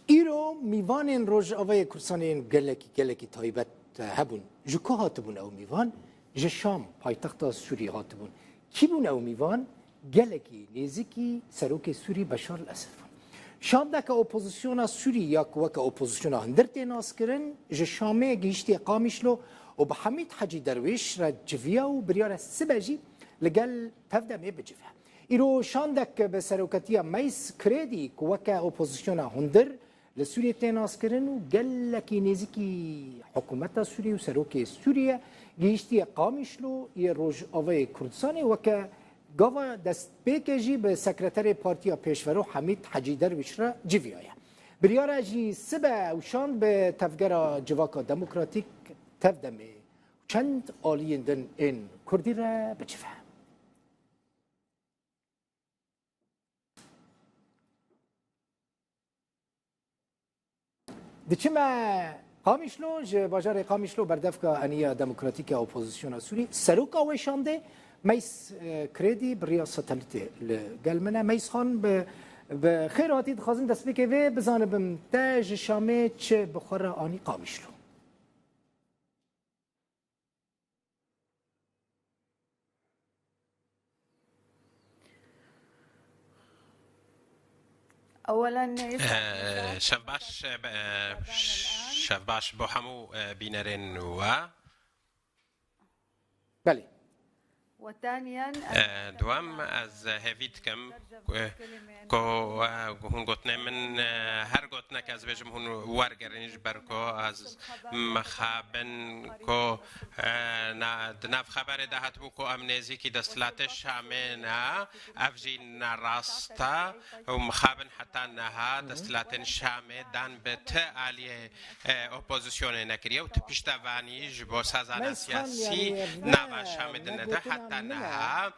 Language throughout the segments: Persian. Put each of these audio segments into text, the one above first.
ایرو میوان روز آوای کردستان گلکی تایبت هبون جکو هاتبون او میوان جشام پایتخت سوری هاتبون کی بون او میوان گلکی نزیکی سروک سوری بشار الاسد شام دک اپوزیسیون سوری یا وک اپوزیسیون هندرت ناس کرن جشامه گیشتی قامیشلو و به حمید حجی درویش را جویا و بریار سبجی لگل تفدم بجفه ایرو شام دک به سروکتیا میس کردی که وک اپوزیسیون هندر لسوريا تناس كرن وقال نزيكي حكومتها سوريا وسروكي سوريا جيشتي قامشلو يروج اوي كردستاني وكا قوا دست بيكجي بسكرتاري بارتيا بيشورو حميد حجي درويش را جيفيايا بريارا جي سبا وشان بتفجر جواكا ديمقراطيك تفدمي چند آليين دن ان كردي را بجفه دچما قامیشلو باجار قامیشلو بردفکا انیا دموکراتیک اپوزیسیون سوری سروکا و شانده میس کردی بریاستالته لگلمنا میس خان به خیراتی دخوازن دست بکه و بزانه بمتاج شامه چه بخوره آنی قامیشلو اولا شباش بو همو بینرین و بله وثانيا دوام از هفيت كم كو هون قطنا من هر قطنا كاز بيجم هون ورقرنج بركو از مخابن كو دناف خبر دهات بو كو امنيزي كي دستلاتش شامنا افجين راستا ومخابن حتى انها دستلاتن شامه دان بت علي اپوزيسيون نكريا وتبشتواني جبو سازانا سياسي ناوا شامه دنده حتى انها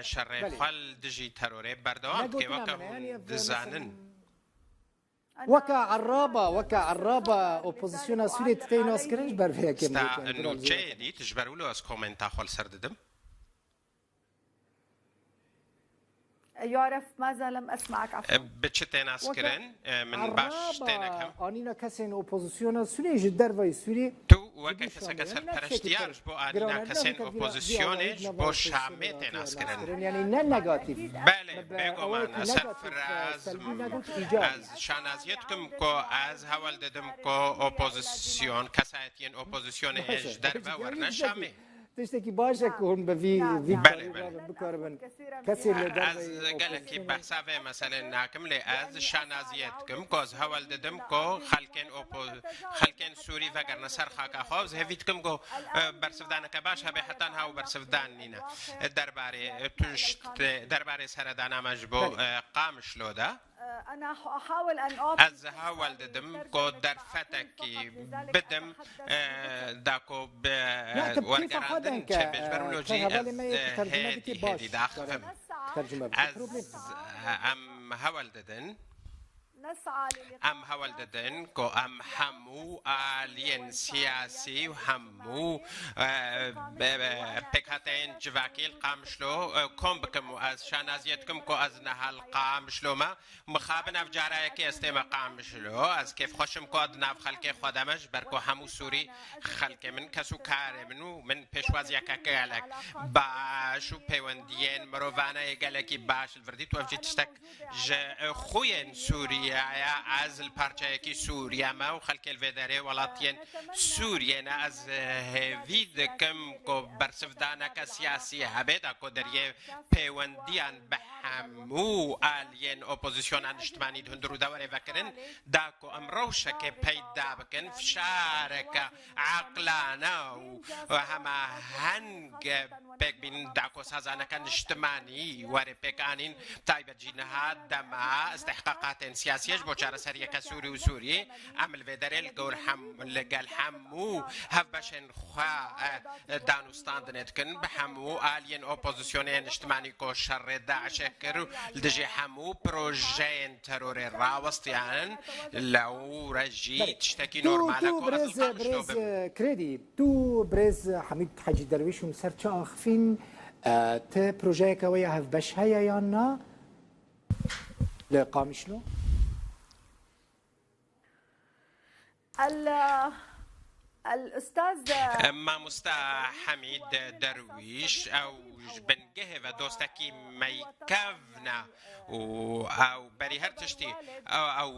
شر خال دجي تروري بردوام كي وكا دزانن وكا عرابه اپوزيسيون سوريا تقي ناس كرنج برفيا كم ستا انو جيدي تجبروا له اس كومنتا خال سرددم يعرف ماذا لم اسمعك عفوا بتشتين اسكرن من باش تينك انينا كسين اپوزيسيون سوريا جدر وي سوريا تو وكا كسر پرشتيار بو انينا كسين اپوزيسيون بو شامه تين اسكرن يعني نيجاتيف بله بگو من سفر از شانازیتکم کو از حوال دادم کو اپوزیسیون کسایتین اپوزیسیون اج در و ورنه شامه تشتكي باشا كون بفي بكاربن كثير از قالك بحسابه مثلا ناكم لي از شانازيتكم كوز حوال دادم کو خلكن سوري وگر نصر خاكا خوز هفيتكم کو برسفدان كباش هبه حتى هاو برسفدان نينا درباره سردانا مجبو قامش لودا أنا أحاول أن از حوال دادم کو در فتکی بدم داکو ورگردن چه بجبرولوژی از هدی داخلم از ام حوال دادن ام حوال دادن کو ام همو آلین سیاسی و همو پکاتین جواکیل قامشلو کم بکم از شانازیتکم کو از نهال قامشلو ما مخابن افجاره که استیم قامشلو از کیف خوشم کو ناف خلق خودمش برکو همو سوری خلق من کسو کار منو من پیشوازی که باش و پیوندین مروانه گلکی باش الوردی تو افجی تشتک خوین سوری از الپارچه کی سوریا ما و خلق الوداره ولاتین سوریا از هوید کم کو برسفدانا که سیاسی هبدا کو دریه پیوندیان به همو آلین اپوزیسیون اجتماعی هندرو دوره وکرن داکو امروشه که پیدا بکن فشارک عقلانه و همه هنگ پک بین داکو سازانه کن اجتماعی وره پک آنین تایب جینها دما استحقاقات سیاسیش بچار سریع کسوری و سوری عمل ودرل قول لقال حمو هف باشن خوا دانستان دنتكن بحمو آلين اپوزیسیونین اجتماعی کو شر داعش کرو لدجي حمو بروجين ترور راوستيان لو رجي تشتكي نورمالك تو برز كريدي تو برز حميد حاجي درويش ومسرتش اخفين ت بروجيك ويا هف باش هيا يانا لقامشلو الأستاذ مامۆستا حەمید دەرویش ئەو بنگەهێ بە دۆستەکی مەیکەڤنا و ئەو بەری هەر تشتی ئەو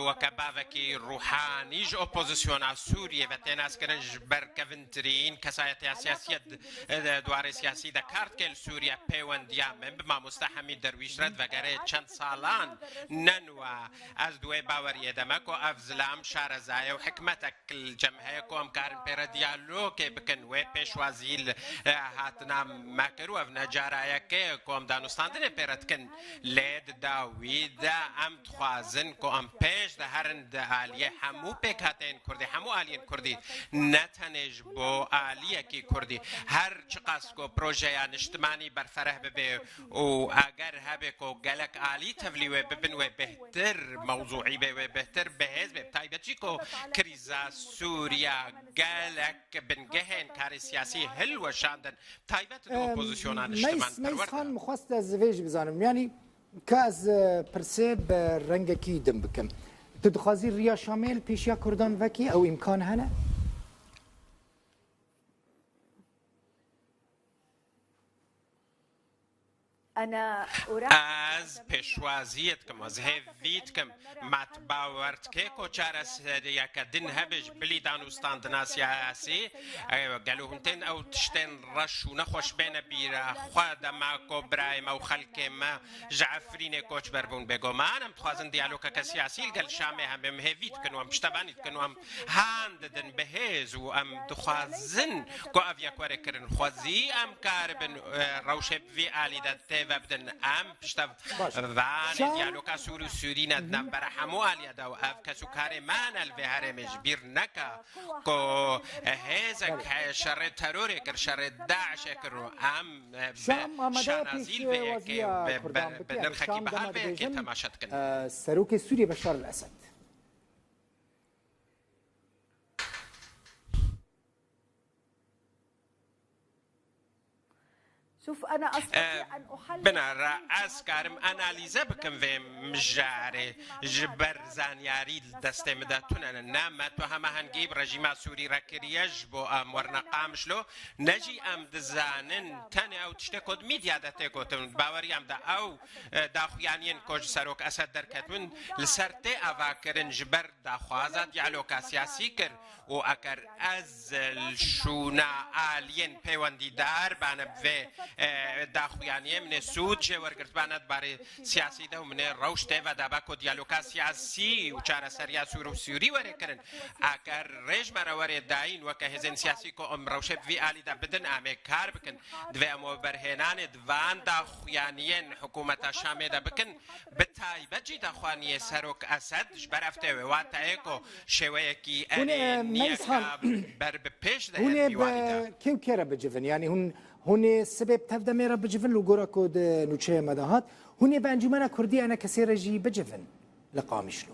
وەکە باڤێکی ڕوحانیش ئۆپۆزیسیۆنا سووریە بە تێناسکردنش بەرکەڤنترین کەسایەتیە سیاسیەت دوارێ سیاسی دەکارد کە سووریا پەیوەندیان من بە مامۆستا حەمید دەرویشرەت بەگەرەیە چەند ساڵان نەنوە ئەس دوێ باوەریە دەمەک و ئەفزلام شارەزایە و حکمەتە جەمهەیە کۆم کارن پێرە دیالۆکێ بکەن وێ پێشوازی هاتنا مەکرد و ئەف نەجارایەکەیە کۆم دانوستاندنێ پێرەتکن لێ داویدا ئەم دخوازن کۆ ئەم پێش دە هەرن ئالیە هەموو پێک هاتێن کوردی هەموو ئالیەن کوردی نەتەنێژ بۆ ئالیەکی کوردی هەر چ قاسکۆ پرۆژەیان نیشتمانی بەرفەرە ببێ و ئەگەر هەبێ کۆ گەلک ئالی تەڤلی وێ ببن وێ بهتر مەوزوعی بێ وێ بهتر بەهێز بێ تایبەتی کۆ کریزا سووریا گەلک بنگەهێن کاری سیاسی هەلوەشاندن تایبەت ئۆپۆزیسیۆنان نیشتمان مەیسخان مخواستە زڤێژ بزانم ینی کە ئەز پرسێ بە ڕەنگەکی دم بکەم تو دخوازی ڕیا شامێل پێشیا کوردان vekî ئەو ئیمکان هەنە؟ ئەز پێشوازیەتکەم ئەز هێڤیتکەم مات باوەردکێ کۆ چارەسەریەکە دن هەبێژ بلی دانوستاندنا سیاسی گەلوهونتێن ئەو تشتێن ڕەش و نەخۆش بێنە بیرە خوا دەما کۆ برایمە و خەلکێمە ژعفرینێ کۆچ بەربوون بێگۆمان ئەم دخوازن دیالۆکەکە سیاسی گەل شامێ هەبێم هێڤیتکن و ئەم پشتەبانی دکن و ئەم هان ددن بەهێز و ئەم دخوازن کۆ ئەڤ یەکوەرێکردن خوازی ئەم کار بن ڕەوشێ بڤی ئالی دەتێ بدن ام پشت وان دیالوگا سور سوری ندنم برای همو آلیادا و اف کسو کاری من الوهره مجبیر نکا کو هزک شر تروری کر شر داعش کر رو ام شانازیل به که به نرخی بحال به که تماشات کن سروک سوری بشار الاسد شوف أنا أستطيع أن أحلل بنارا أسكارم أناليزا بكم في مجاري جبر زانياري دستي مداتونا نامت وهما هنجيب رجيما سوري راكرياج بو أمورنا قامشلو نجي أم دزانن تاني أو تشتكود ميديا داتيكو تون باوري أم دا أو داخويانين كوج ساروك أسد دركتون لسرتي أفاكرن جبر داخوازا ديالوكا سياسي كر و أكر از الشونا آلين پيواندي دار بانا بفي داخویانیه من سود چه ورگرت باند برای سیاسی ده و من روشته و دباکو دیالوگا سیاسی و چاره سریا سور و سوری وره کرن اگر رژ مروره داین و که هزین سیاسی کو ام روشه وی آلی ده بدن امه کار بکن دوی امو برهنان دوان داخویانیه حکومت شامه ده بکن بتای بجی داخوانیه سروک اسد برفته و واتا ایکو شوه کی نیکا بر بپیش ده هونه کیو کره بجفن یعنی هون سبب تفدا ميرا بجفن لو غورا كود نوتشي مداهات هون بانجمانا كردي انا كثير جي بجفن لقامشلو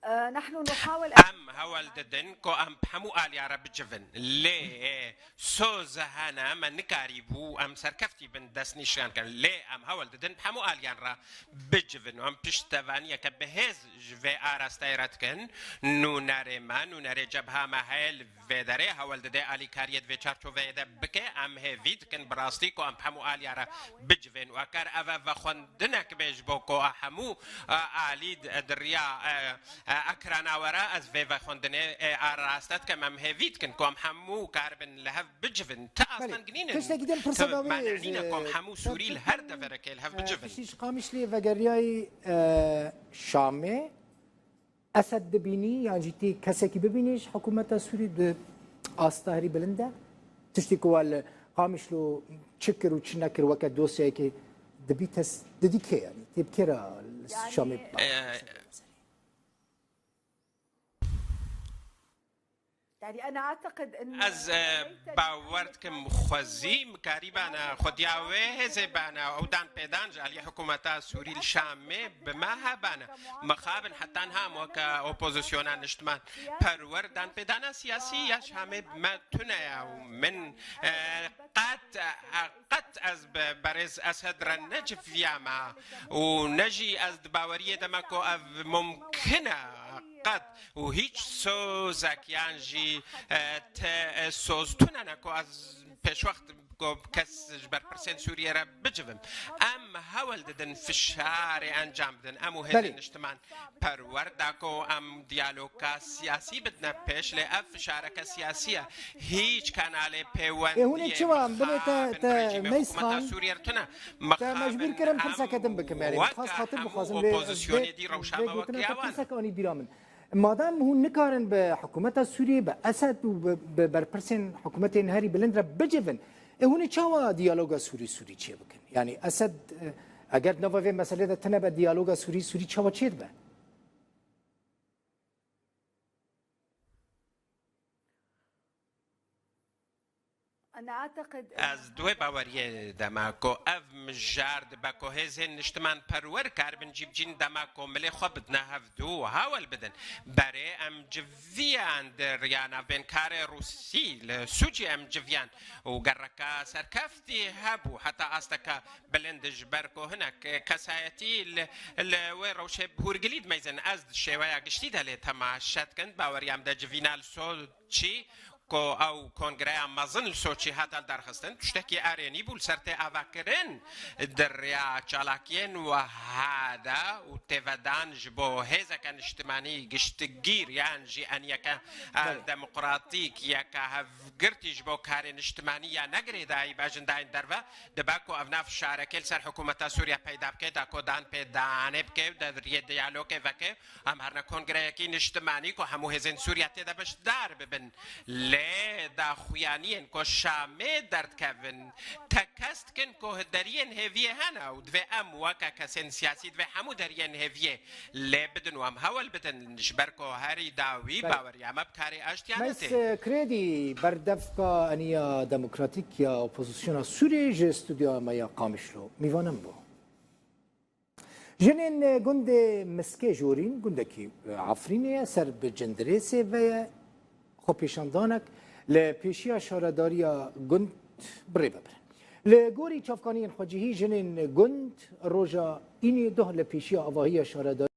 نحن نحاول ام هول ددن كو ام بحمو آلي عرب جفن لي سوز هانا من نكاريبو ام سركفتي بن دس نشان كان لي ام هول ددن بحمو آلي را بجفن وام پشتوانيا كبهز جوه آراستايرات كن نو ناري ما نو ناري جبها محل وداره هول دده آلي كاريت و چارچو ويدا بكي ام هيفيد كن براستي كو ام بحمو آلي عرب بجفن وكار اوه وخوندنك بيجبو كو احمو آلي دريا اکرانا ورا از وی خوندنه آراستت که مم هویت کن کم همو کاربن لهف بجفن تا اصلا گنینه تا معنینه کم همو سوری هر دفره که لهف بجفن شیش قامش لی وگریای شامه اسد ببینی یا جیتی کسی که ببینیش حکومت سوری ده آستاری بلنده تشتی کوال قامش لو چکر و چنکر وکا دوسیه که دبیتس ددی که یعنی تیب کرا شامه يعني أنا أعتقد أن از باورد که مخوزیم قریبانا خودیاوه زبانا او دان پیدانج علی حکومتا سوری الشامه بما بانا مخابن حتی هم وکا اپوزیسیونان اجتماع پرور دان پیدانا سیاسی یا شامه ما تنیا من قط از برز اسد رنج فيما ونجي از باوریه دمکو ممکنه قد و هیچ سوزک یعنی سوزتونه نکو از پیش وقت کس بر پرسنت سوریه را بجوم ام هول ددن فشار انجام دن امو هدن اجتماع پروردکو ام دیالوگا سیاسی بدنا پیش لی اف فشارک سیاسیه هیچ کانال پیوندی هونی چوام بله حکومت سوریه رتونه مجبور کردم پرسه کدم بکم یعنی خاص خاطر بخوازم اپوزیسیونی دی روشامه وکیاوان پرسه کانی بیرامن مادام هون نکارن به حکومت سوریه به اسد و به برپرسن حکومت نهاری بلند را بجون هونی چاوا دیالوگا سوری چیه بکن یعنی اسد اگر نووی مسئله ده تنه به دیالوگا سوری چاوا چیه به أنا أعتقد از دوی باوریه دماکو اف مجارد باکو هزین اجتماع پرور کاربن جیب جین دماکو ملی خوب بدنا هفدو هاول بدن برای ام جویان در یانا بین کار روسی لسوجی ام جویان و گرکا سرکفتی هبو حتی استکا بلندج برکو هناك کسایتی لوی روشه بورگلید میزن از شویا گشتی دلی تماشات کند باوریام دا جوینال سو چی کو او کنگره مازن سوچی هاتال درخستن تشتكي اريني بول سرت افاكرن دريا چالاكين و هذا و تفدان جبو هذا كان اجتماعي گشتگير يعني جي ان يكا ديمقراطيك يكا هفگرتي جبو كارين اجتماعي يا نگري داي باجن داين دروا دباكو افناف شاركل سر حكومت سوريا پیدا بك دا کو دان پیدانه بك در دیالوگ وک هم هر کنگره کی اجتماعي کو همو هزن سوريا تدا باش دار ببن دا خویانین کو شامه درد کردن تکست کن کو درین هویه هنا و دو ام وکا کسین سیاسی دو همو درین هویه لبدن و هم هول بدن جبر کو هری داوی باوری اما بکاری اشتیانته مس کردی بردف کا انیا دموکراتیک یا اپوزیسیون سوری ج استودیو ما یا قامشلو میوانم بو جنین گند مسکه جورین گندکی عفرینه سر بجندرسه و خو پیشاندانک لپیشیا شارداریا گند بری ببرن لگوری چافکانی خواجهی جنین گند روژا اینی ده لپیشیا آواهی شارداری